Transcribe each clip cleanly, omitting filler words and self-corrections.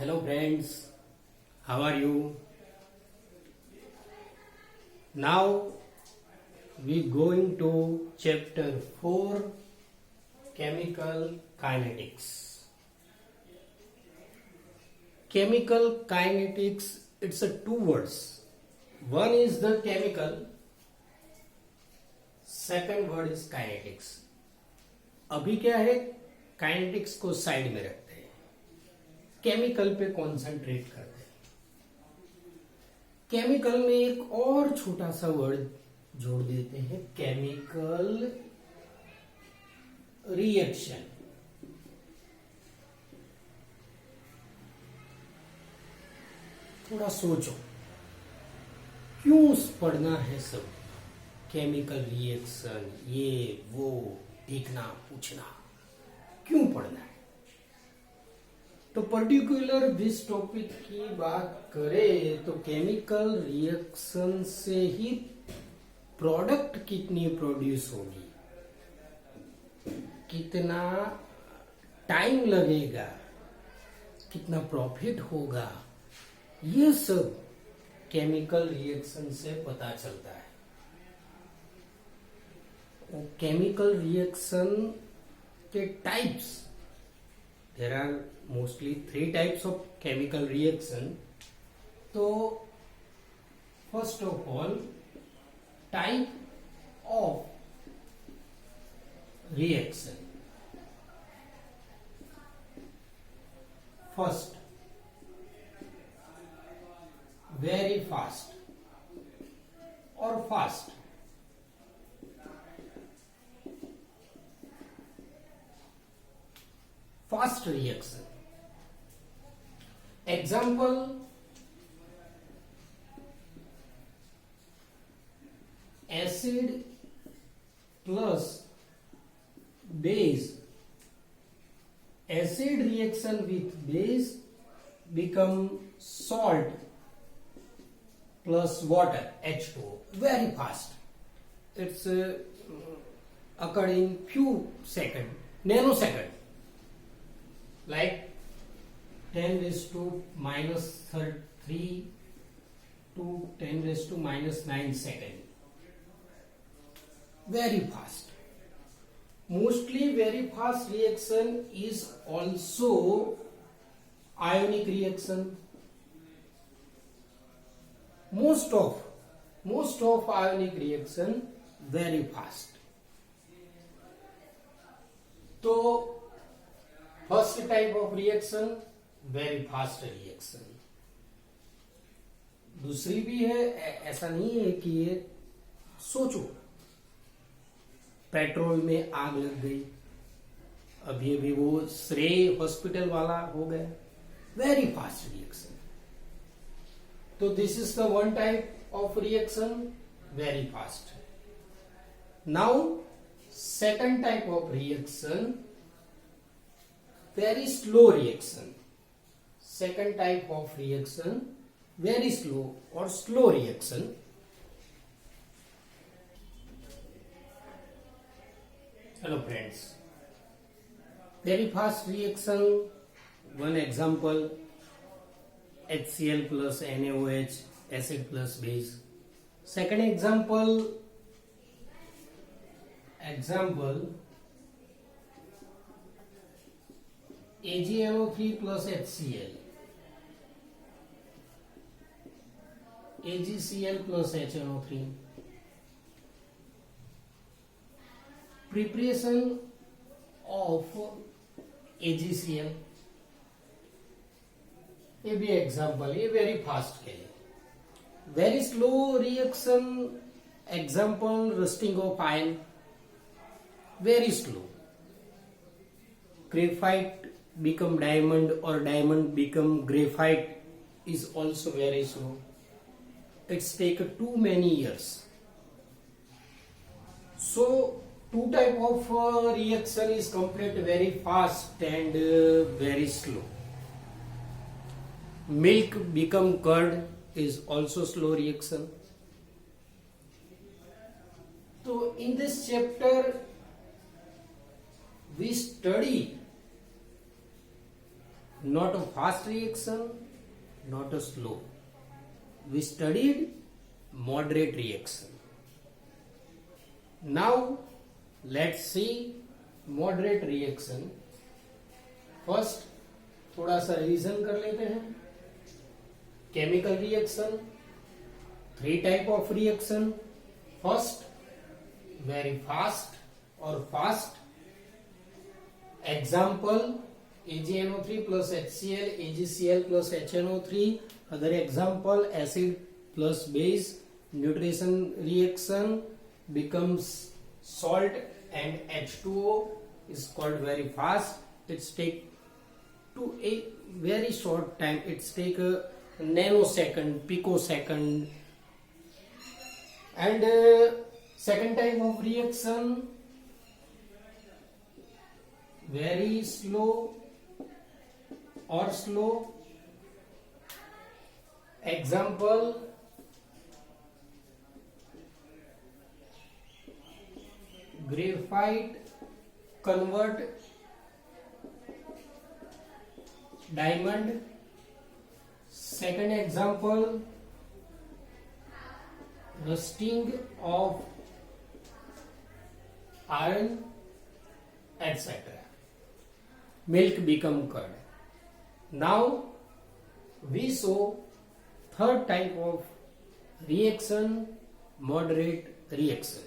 Hello friends, how are you? Now we going to chapter 4 Chemical Kinetics. Chemical kinetics, it's a two words. One is the chemical, second word is kinetics. अभी क्या है, kinetics को side में रखते हैं, chemical पे concentrate करते हैं. केमिकल में एक और छोटा सा वर्ड जोड़ देते हैं, केमिकल रिएक्शन. थोड़ा सोचो, क्यों पढ़ना है सब, केमिकल रिएक्शन, ये वो देखना पूछना, क्यों पढ़ना है? तो पर्टिकुलर दिस टॉपिक की बात करें तो केमिकल रिएक्शन से ही प्रोडक्ट कितनी प्रोड्यूस होगी, कितना टाइम लगेगा, कितना प्रॉफिट होगा, ये सब केमिकल रिएक्शन से पता चलता है. केमिकल रिएक्शन के types, there are mostly 3 types of chemical reaction. तो first of all, type of reaction. First, very fast और fast. Fast reaction. Example, acid plus base. Acid reaction with base become salt plus water, H2O. Very fast. It's occurred in few seconds, nanosecond. Like 10 raised to minus 3 to 10 raised to minus 9 second. Very fast. Mostly very fast reaction is also ionic reaction. Most of ionic reaction very fast. तो first type of reaction, very fast reaction. दूसरी भी है, ऐसा नहीं है कि ये, सोचो पेट्रोल में आग लग गई, अभी अभी वो श्रेय हॉस्पिटल वाला हो गया, वेरी फास्ट रिएक्शन. तो this is the one type of reaction, very fast. Now second type of reaction, very slow reaction. Second type of reaction, very slow or slow reaction. Hello friends, very fast reaction. One example, HCl plus NaOH, acid plus base. Second example, AgNO3 plus HCl, AgCl plus HNO3. Preparation of AgCl, ये भी example, ये very fast के लिए. Very slow reaction, example rusting of ion, very slow. Graphite become diamond or diamond become graphite is also very slow. It's take too many years. So two type of reaction is complete very fast and very slow. Milk become curd is also slow reaction. So in this chapter we study not a fast reaction, not a slow. We studied moderate reaction. Now let's see moderate reaction. First थोड़ा सा revision कर लेते हैं. Chemical reaction, 3 type of reaction. First, very fast और fast. Example, AgNO3 plus HCl, AgCl plus HNO3. Other example, acid plus base. Nutrition reaction becomes salt and H2O is called very fast. It's take to a very short time. It's take a nanosecond, picosecond. And second type of reaction, very slow or slow. Example, graphite convert diamond. Second example, rusting of iron, etc. Milk become curd. Now we saw third type of reaction, moderate reaction.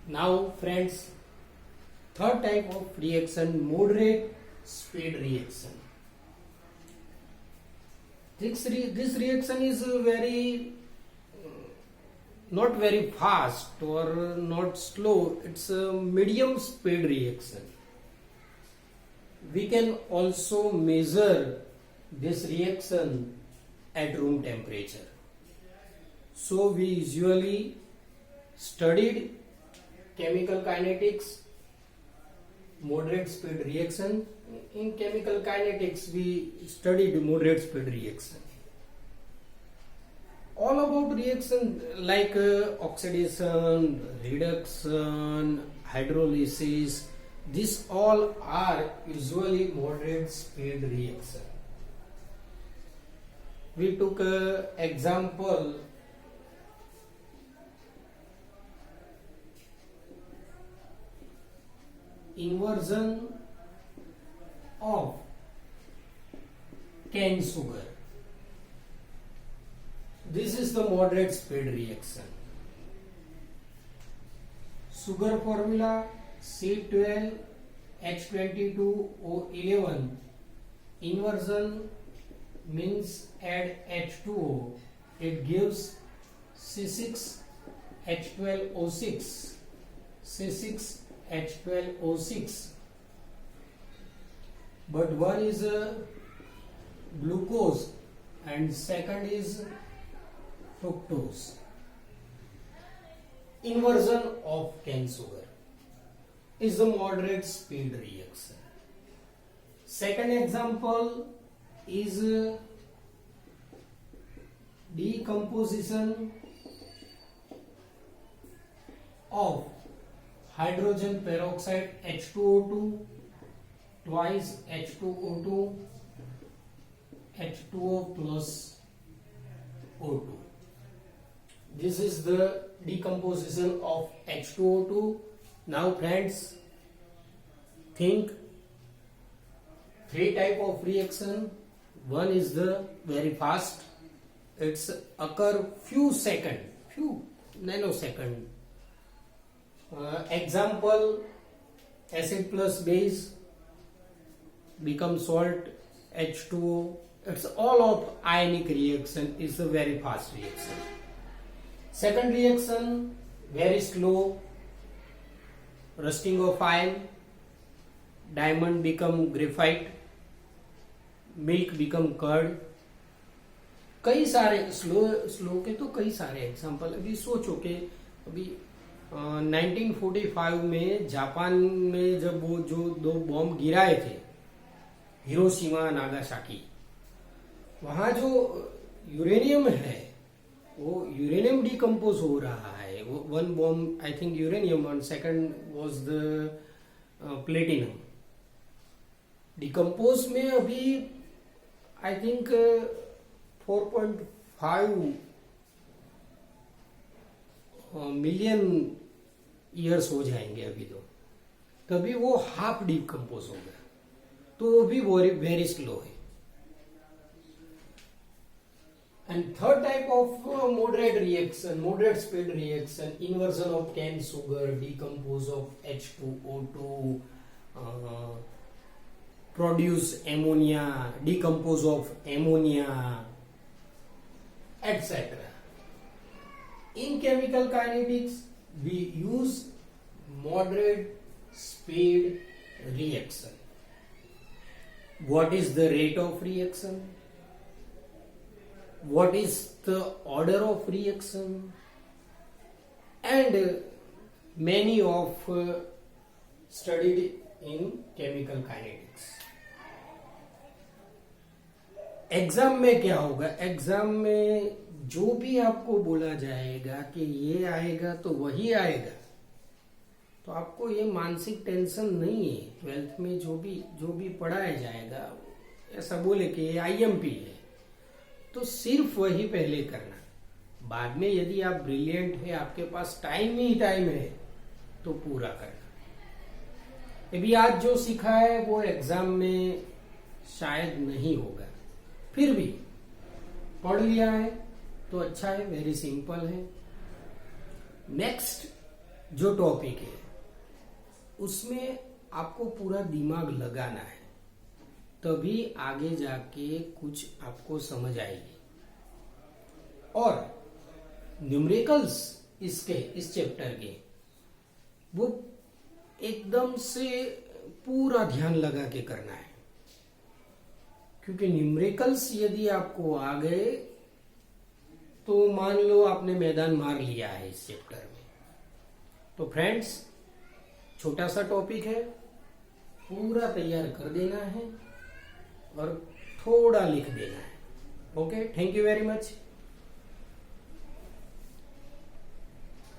Now friends, third type of reaction, moderate speed reaction. This reaction is very not very fast or not slow. It's a medium speed reaction. We can also measure this reaction at room temperature. So we usually studied chemical kinetics, moderate speed reaction. In chemical kinetics we studied moderate speed reaction. All about reaction like oxidation, reduction, hydrolysis, these all are usually moderate speed reaction. We took a example, inversion of cane sugar. This is the moderate speed reaction. Sugar formula C12H22O11. Inversion means add H2O. It gives C6H12O6. C6H12O6. But one is glucose and second is fructose. Inversion of cane sugar is a moderate speed reaction. Second example is decomposition of hydrogen peroxide H2O2 twice H2O2 H2O plus O2. This is the decomposition of H2O2. Now friends, think 3 type of reaction. One is the very fast. It's occur few nanosecond. Example, acid plus base become salt H2O. It's all of ionic reaction. Is a very fast reaction. Second reaction, very slow, rusting of iron, diamond become graphite, milk become curd. कई सारे slow के तो कई सारे example. अभी सोचो कि अभी 1945 में जापान में जब वो जो 2 बॉम्ब गिराए थे, हिरोशिमा नागासाकी, वहां जो यूरेनियम है वो यूरेनियम डिकम्पोज हो रहा है, one bomb I think uranium and second was the platinum. Decompose में अभी आई थिंक 4.5 मिलियन ईयर्स हो जाएंगे अभी, तो तभी वो हाफ डिकम्पोज हो गया, तो वो भी वेरी स्लो है। And third type of moderate reaction, moderate speed reaction, inversion of cane sugar, decompose of H2O2, produce ammonia, decompose of ammonia, etc. In chemical kinetics, we use moderate speed reaction. What is the rate of reaction? What is the order of reaction? And many of studied in chemical kinetics. Exam में क्या होगा, exam में जो भी आपको बोला जाएगा कि ये आएगा तो वही आएगा, तो आपको ये मानसिक टेंशन नहीं है। ट्वेल्थ में जो भी पढ़ाया जाएगा, ऐसा बोले कि ये आईएमपी है तो सिर्फ वही पहले करना। बाद में यदि आप ब्रिलियंट है, आपके पास टाइम ही टाइम है, तो पूरा करना। अभी आज जो सीखा है वो एग्जाम में शायद नहीं होगा, फिर भी पढ़ लिया है तो अच्छा है, वेरी सिंपल है। नेक्स्ट जो टॉपिक है उसमें आपको पूरा दिमाग लगाना है, तभी आगे जाके कुछ आपको समझ आएगी। और न्यूमेरिकल्स इस चैप्टर के वो एकदम से पूरा ध्यान लगा के करना है, क्योंकि न्यूमेरिकल्स यदि आपको आ गए तो मान लो आपने मैदान मार लिया है इस चैप्टर में। तो फ्रेंड्स, छोटा सा टॉपिक है, पूरा तैयार कर देना है और थोड़ा लिख देना है। Okay, thank you very much.